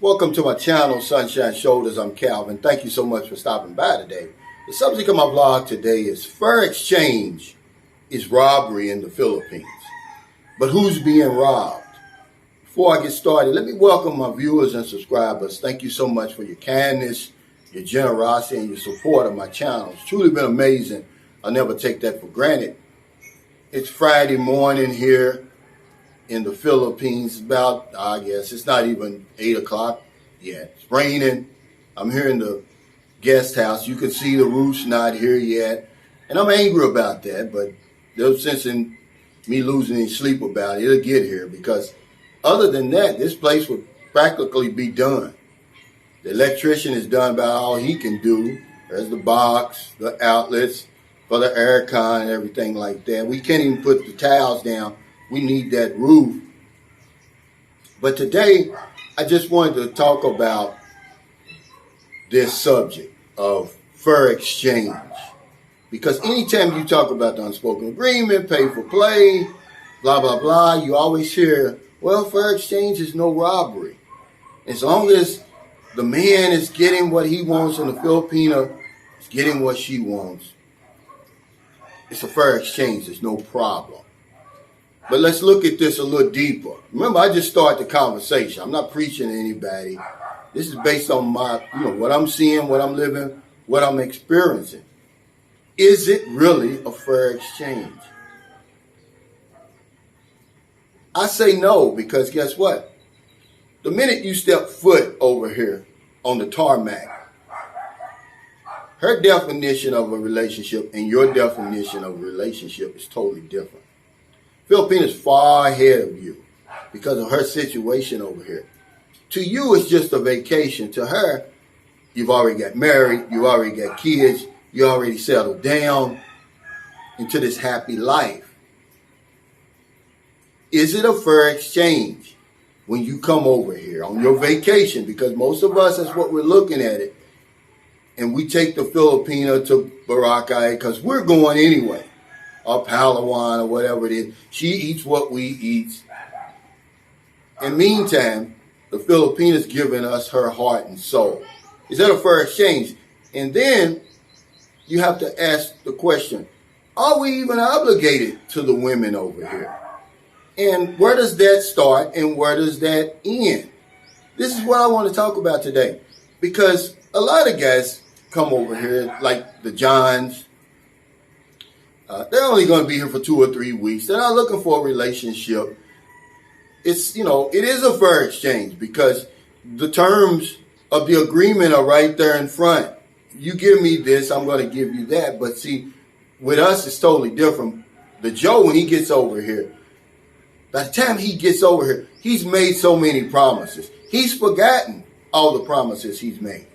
Welcome to my channel, Sunshine Shoulders. I'm Calvin. Thank you so much for stopping by today. The subject of my vlog today is fur exchange is robbery in the Philippines. But who's being robbed? Before I get started, let me welcome my viewers and subscribers. Thank you so much for your kindness, your generosity, and your support of my channel. It's truly been amazing. I'll never take that for granted. It's Friday morning here in the Philippines. About, I guess, it's not even 8 o'clock yet. It's raining. I'm here in the guest house. You can see the roof's not here yet. And I'm angry about that, but there's no sense in me losing any sleep about it. It'll get here because other than that, this place would practically be done. The electrician is done about all he can do. There's the box, the outlets for the aircon and everything like that. We can't even put the tiles down. We need that roof. But today, I just wanted to talk about this subject of fur exchange. Because anytime you talk about the unspoken agreement, pay for play, blah, blah, blah, you always hear, well, fur exchange is no robbery. As long as the man is getting what he wants and the Filipina is getting what she wants, it's a fair exchange. There's no problem. But let's look at this a little deeper. Remember, I just started the conversation. I'm not preaching to anybody. This is based on my, what I'm seeing, what I'm living, what I'm experiencing. Is it really a fair exchange? I say no, because guess what? The minute you step foot over here on the tarmac, her definition of a relationship and your definition of a relationship is totally different. Filipina is far ahead of you because of her situation over here. To you, it's just a vacation. To her, you've already got married, you already got kids, you already settled down into this happy life. Is it a fair exchange when you come over here on your vacation? Because most of us, that's what we're looking at it. And we take the Filipina to Boracay because we're going anyway. Or Palawan or whatever it is. She eats what we eat. In the meantime, the Filipina's giving us her heart and soul. Is that a fair exchange? And then you have to ask the question, are we even obligated to the women over here? And where does that start and where does that end? This is what I want to talk about today. Because a lot of guys come over here, like the Johns. They're only going to be here for 2 or 3 weeks. They're not looking for a relationship. It's, it is a fair exchange because the terms of the agreement are right there in front. You give me this, I'm going to give you that. But see, with us, it's totally different. The Joe, when he gets over here, by the time he gets over here, he's made so many promises. He's forgotten all the promises he's made.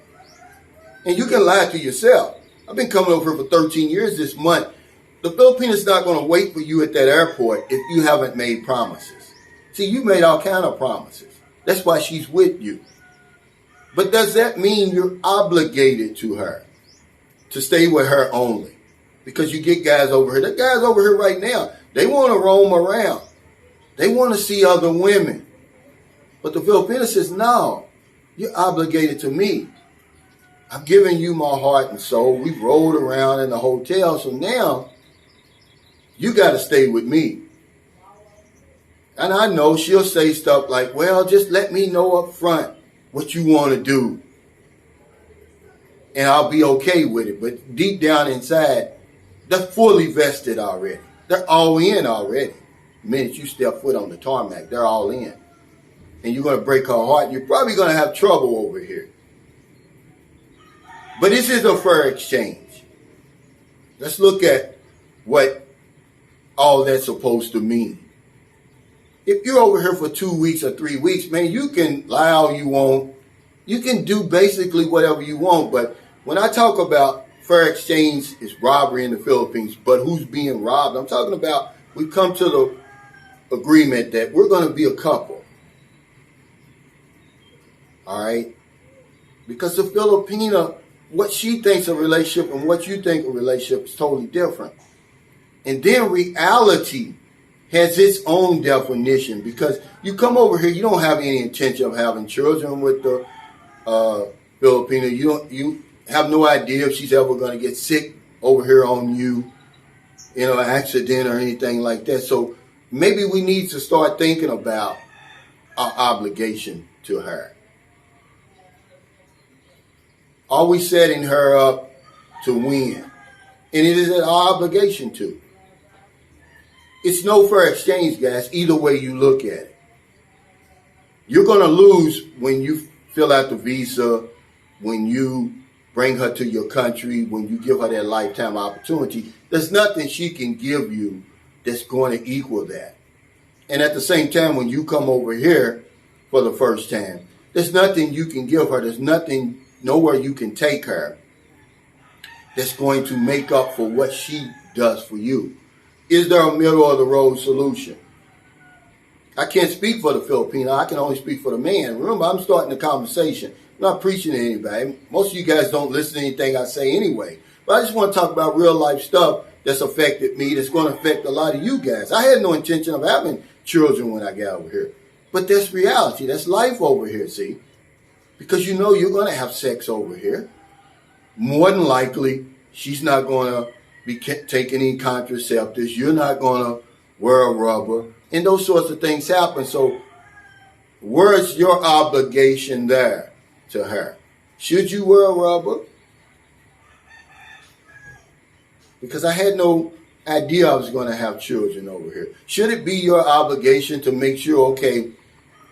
And you can lie to yourself. I've been coming over here for 13 years this month. The Filipina's not going to wait for you at that airport if you haven't made promises. See, you made all kind of promises. That's why she's with you. But does that mean you're obligated to her to stay with her only? Because you get guys over here. The guys over here right now, they want to roam around. They want to see other women. But the Filipina says, no, you're obligated to me. I've given you my heart and soul. We've rolled around in the hotel. So now you got to stay with me. And I know she'll say stuff like, well, just let me know up front what you want to do. And I'll be okay with it. But deep down inside, they're fully vested already. They're all in already. The minute you step foot on the tarmac, they're all in. And you're going to break her heart. You're probably going to have trouble over here. But this is a fair exchange. Let's look at what all that's supposed to mean. If you're over here for 2 weeks or 3 weeks, man, you can lie all you want. You can do basically whatever you want. But when I talk about fair exchange is robbery in the Philippines, but who's being robbed? I'm talking about we've come to the agreement that we're going to be a couple. All right? Because the Filipina, what she thinks a relationship and what you think a relationship is totally different. And then reality has its own definition, because you come over here, you don't have any intention of having children with the Filipino. You have no idea if she's ever going to get sick over here on you, an accident or anything like that. So maybe we need to start thinking about our obligation to her. Are we setting her up to win? And it is our obligation to. It's no fair exchange, guys, either way you look at it. You're going to lose when you fill out the visa, when you bring her to your country, when you give her that lifetime opportunity. There's nothing she can give you that's going to equal that. And at the same time, when you come over here for the first time, there's nothing you can give her. There's nothing, nowhere you can take her that's going to make up for what she does for you. Is there a middle of the road solution? I can't speak for the Filipino. I can only speak for the man. Remember, I'm starting the conversation. I'm not preaching to anybody. Most of you guys don't listen to anything I say anyway. But I just want to talk about real life stuff that's affected me, that's going to affect a lot of you guys. I had no intention of having children when I got over here. But that's reality. That's life over here, see? Because you're going to have sex over here. More than likely, she's not going to be taking any contraceptives. You're not going to wear a rubber. And those sorts of things happen. So where's your obligation there to her? Should you wear a rubber? Because I had no idea I was going to have children over here. Should it be your obligation to make sure, okay,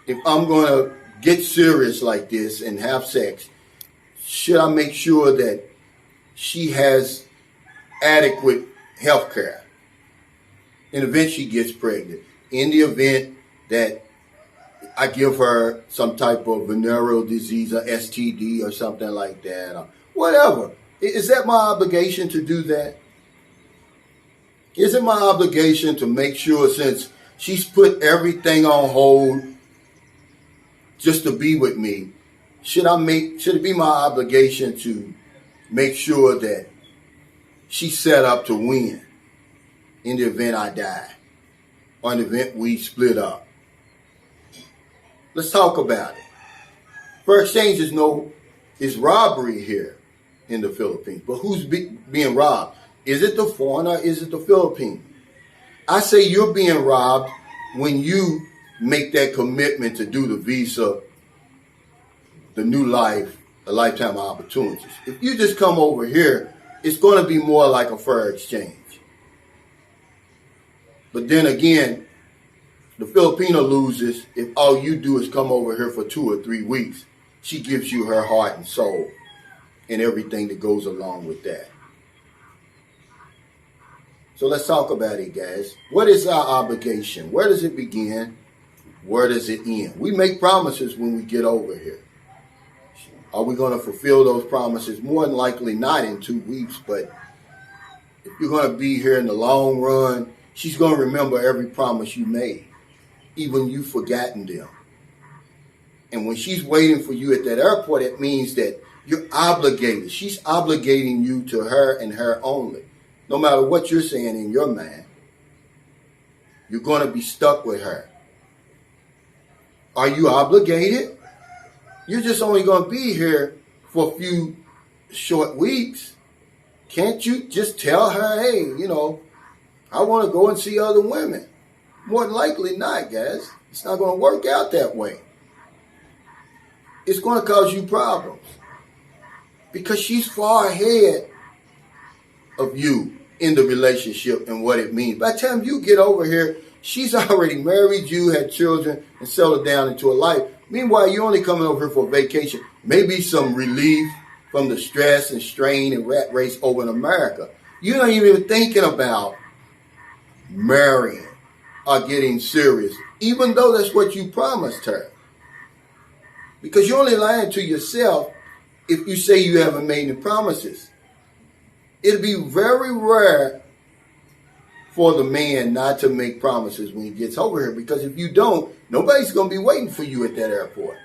if I'm going to get serious like this and have sex, should I make sure that she has adequate health care in the event she gets pregnant, in the event that I give her some type of venereal disease or STD or something like that, or whatever? Is that my obligation to do that? Is it my obligation to make sure, since she's put everything on hold just to be with me, should it be my obligation to make sure that she's set up to win in the event I die or in the event we split up? Let's talk about it. Fair exchange is robbery here in the Philippines. But who's being robbed? Is it the foreigner? Is it the Philippine? I say you're being robbed when you make that commitment to do the visa, the new life, the lifetime opportunities. If you just come over here, it's going to be more like a fair exchange. But then again, the Filipino loses if all you do is come over here for 2 or 3 weeks. She gives you her heart and soul and everything that goes along with that. So let's talk about it, guys. What is our obligation? Where does it begin? Where does it end? We make promises when we get over here. Are we going to fulfill those promises? More than likely not in 2 weeks, but if you're going to be here in the long run, she's going to remember every promise you made, even you forgotten them. And when she's waiting for you at that airport, it means that you're obligated. She's obligating you to her and her only. No matter what you're saying in your mind, you're going to be stuck with her. Are you obligated? You're just only going to be here for a few short weeks. Can't you just tell her, hey, I want to go and see other women? More than likely not, guys. It's not going to work out that way. It's going to cause you problems because she's far ahead of you in the relationship and what it means. By the time you get over here, she's already married you, had children, and settled down into a life. Meanwhile, you're only coming over here for vacation. Maybe some relief from the stress and strain and rat race over in America. You're not even thinking about marrying or getting serious, even though that's what you promised her. Because you're only lying to yourself if you say you haven't made any promises. It'll be very rare for the man not to make promises when he gets over here, because if you don't, nobody's going to be waiting for you at that airport.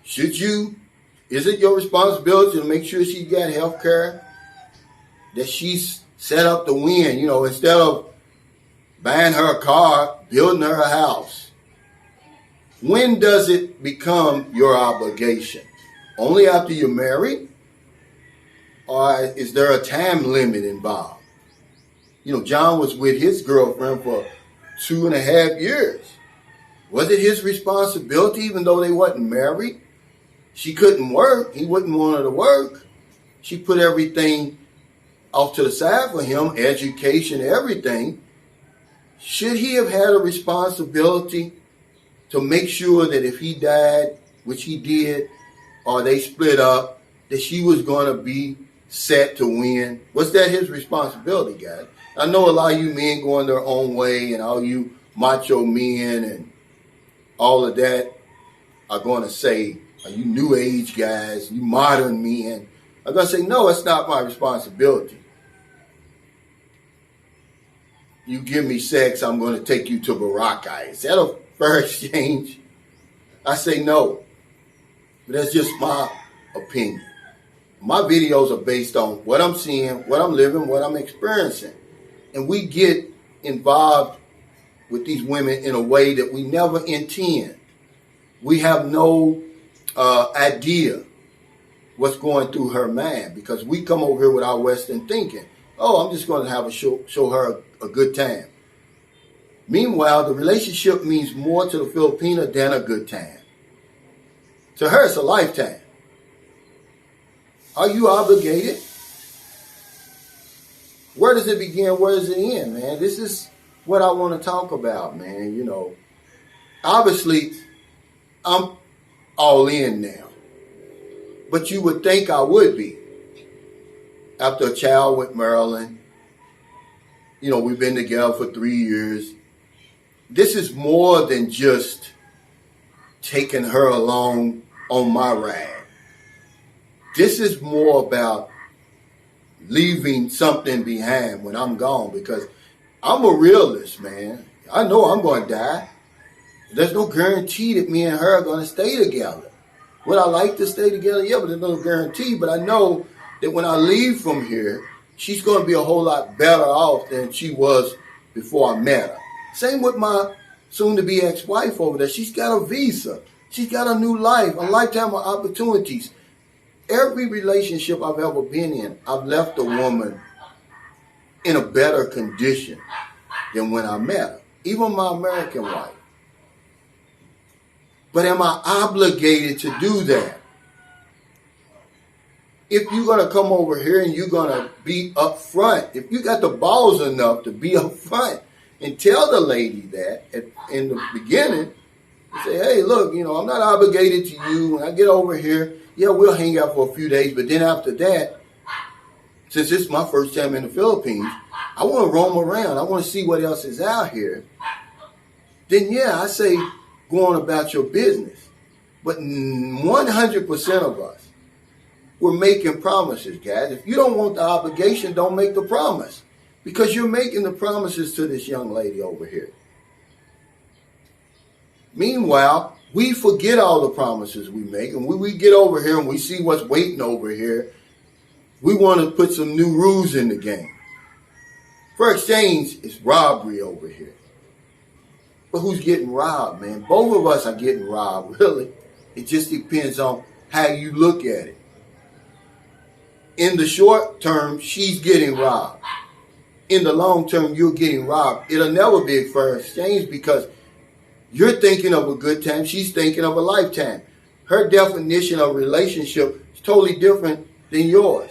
Is it your responsibility to make sure she's got health care, that she's set up to win. Instead of buying her a car, building her a house. When does it become your obligation? Only after you're married? Or is there a time limit involved? John was with his girlfriend for 2.5 years. Was it his responsibility, even though they wasn't married? She couldn't work. He wouldn't want her to work. She put everything off to the side for him, education, everything. Should he have had a responsibility to make sure that if he died, which he did, or they split up, that she was going to be set to win? Was that his responsibility, guys? I know a lot of you men going their own way, and all you macho men and all of that are going to say, are you new age guys, you modern men? I'm going to say, no, it's not my responsibility. You give me sex, I'm going to take you to Boracay. Is that a fair exchange? I say no. But that's just my opinion. My videos are based on what I'm seeing, what I'm living, what I'm experiencing. And we get involved with these women in a way that we never intend. We have no idea what's going through her mind, because we come over here with our Western thinking. Oh, I'm just going to have a show her a good time. Meanwhile, the relationship means more to the Filipina than a good time. To her, it's a lifetime. Are you obligated? Where does it begin? Where does it end, man? This is what I want to talk about, man. Obviously, I'm all in now. But you would think I would be. After a child with Marilyn, we've been together for 3 years. This is more than just taking her along on my ride. This is more about leaving something behind when I'm gone, because I'm a realist, man. I know I'm going to die. There's no guarantee that me and her are going to stay together. Would I like to stay together? Yeah, but there's no guarantee. But I know that when I leave from here, she's going to be a whole lot better off than she was before I met her. Same with my soon-to-be ex-wife over there. She's got a visa. She's got a new life, a lifetime of opportunities. Every relationship I've ever been in, I've left a woman in a better condition than when I met her. Even my American wife. But am I obligated to do that? If you're going to come over here and you're going to be upfront, if you got the balls enough to be upfront and tell the lady that in the beginning, say, hey, look, I'm not obligated to you. When I get over here, yeah, we'll hang out for a few days. But then after that, since it's my first time in the Philippines, I want to roam around. I want to see what else is out here. Then, yeah, I say, go on about your business. But 100% of us, we're making promises, guys. If you don't want the obligation, don't make the promise. Because you're making the promises to this young lady over here. Meanwhile, we forget all the promises we make. And when we get over here and we see what's waiting over here, we want to put some new rules in the game. For exchange, it's robbery over here. But who's getting robbed, man? Both of us are getting robbed, really. It just depends on how you look at it. In the short term, she's getting robbed. In the long term, you're getting robbed. It'll never be a fair exchange, because you're thinking of a good time. She's thinking of a lifetime. Her definition of relationship is totally different than yours.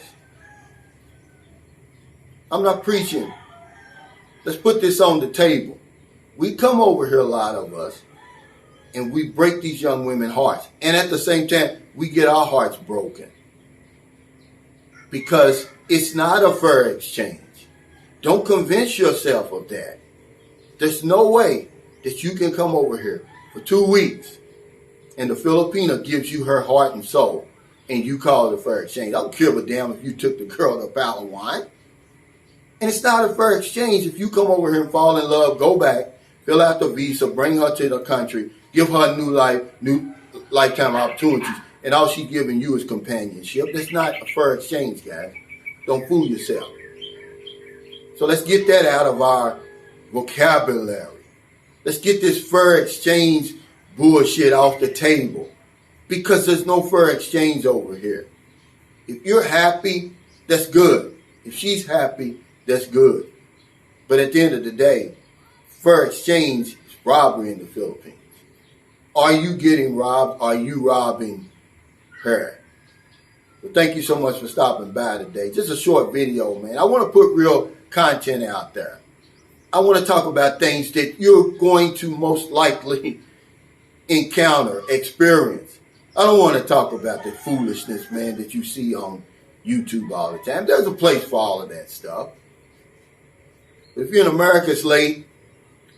I'm not preaching. Let's put this on the table. We come over here, a lot of us, and we break these young women's hearts. And at the same time, we get our hearts broken. Because it's not a fair exchange. Don't convince yourself of that. There's no way that you can come over here for 2 weeks and the Filipina gives you her heart and soul and you call it a fair exchange. I don't give a damn if you took the girl to a bottle of wine. And it's not a fair exchange if you come over here and fall in love, go back, fill out the visa, bring her to the country, give her a new life, new lifetime opportunities, and all she's giving you is companionship. That's not a fair exchange, guys. Don't fool yourself. So let's get that out of our vocabulary. Let's get this fair exchange bullshit off the table, because there's no fair exchange over here. If you're happy, that's good. If she's happy, that's good. But at the end of the day, fair exchange is robbery in the Philippines. Are you getting robbed? Are you robbing her? Well, thank you so much for stopping by today. Just a short video, man. I want to put real content out there. I want to talk about things that you're going to most likely encounter, experience. I don't want to talk about the foolishness, man, that you see on YouTube all the time. There's a place for all of that stuff. But if you're in America, it's late.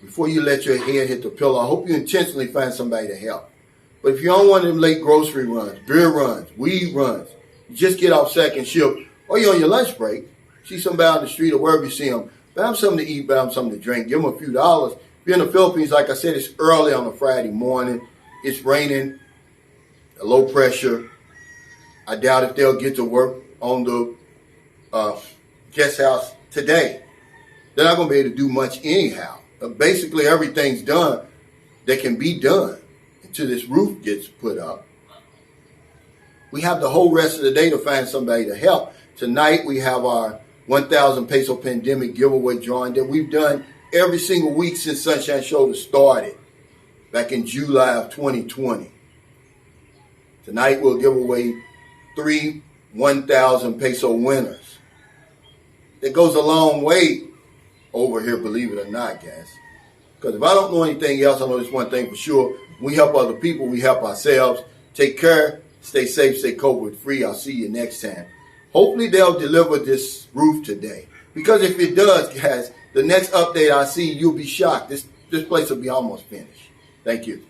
Before you let your head hit the pillow, I hope you intentionally find somebody to help. But if you're on one of them late grocery runs, beer runs, weed runs, you just get off second shift, or you're on your lunch break, see somebody on the street or wherever you see them, buy them something to eat, buy them something to drink, give them a few dollars. If you're in the Philippines, like I said, it's early on a Friday morning. It's raining, low pressure. I doubt if they'll get to work on the guest house today. They're not going to be able to do much anyhow. Basically, everything's done that can be done until this roof gets put up. We have the whole rest of the day to find somebody to help. Tonight, we have our 1,000 peso pandemic giveaway drawing that we've done every single week since Sunshine Shoulder started back in July of 2020. Tonight, we'll give away 3 1,000 peso winners. That goes a long way over here, believe it or not, guys. Because if I don't know anything else, I know this one thing for sure. We help other people, we help ourselves. Take care, stay safe, stay COVID free. I'll see you next time. Hopefully they'll deliver this roof today. Because if it does, guys, the next update I see, you'll be shocked. This place will be almost finished. Thank you.